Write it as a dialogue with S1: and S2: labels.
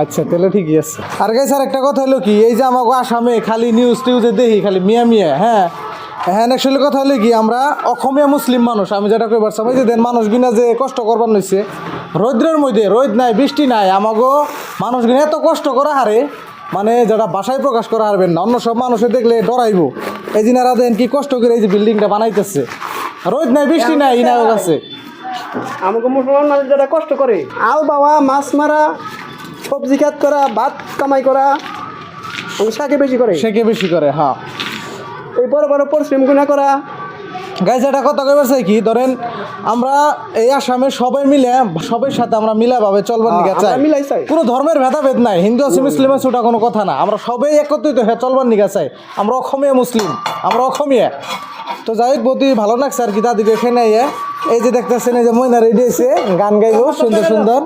S1: আচ্ছা তাহলে ঠিকই আছে। আর গাইস আর একটা কথা হলো কি, এই যে আমাকে আসামে খালি নিউজ টিউজে দেখি খালি মিয়া মিয়া, হ্যাঁ হ্যাঁ অ্যাকচুয়ালি কথা হলো কি, আমরা অসমীয়া মুসলিম মানুষ, আমি যেটা কইবার চাই যে দেন মানুষগুনা যে কষ্ট করবার নইছে রৌদ্রের মধ্যে, রোদ নাই বৃষ্টি নাই, আমাকে মানুষগুলো এত কষ্ট করা হারে মানে যেটা ভাষায় প্রকাশ করা হারবেন না, অন্য সব মানুষে দেখলে ডরাইব। এই দিনারা দেন কি কষ্ট করে এই যে বিল্ডিংটা বানাইতেছে, রোদ নাই বৃষ্টি নাই ইনাও আছে।
S2: আমাকে মুসলমান মানুষ যারা কষ্ট করে আল বাবা মাছ মারা সবজি খাত করা ভাত কামাই করা শাকে বেশি করে,
S1: সেকে বেশি করে, হ্যাঁ
S2: এই বড় বড় পরিশ্রম গুণা করা।
S1: গাইজ এটা কথা কইবার চাই কি, ধরেন আমরা এই আসামে সবাই মিলে সবার সাথে আমরা মিলাভাবে চলবার নিকে চাই,
S2: মিলাই চাই,
S1: কোনো ধর্মের ভেদাভেদ নাই, হিন্দু আছে মুসলিম আছে ওটা কোনো কথা না, আমরা সবাই একত্রিত হয়ে চলবার নিকে চাই। আমরা অসমীয়া মুসলিম, আমরা অসমীয়া। তো যাই হোক বহুতই ভালো লাগছে আর কি দাদিকে এখানে এই যে দেখতেছেন এই যে ময়না রেডি হয়েছে গান গাইবো সুন্দর সুন্দর।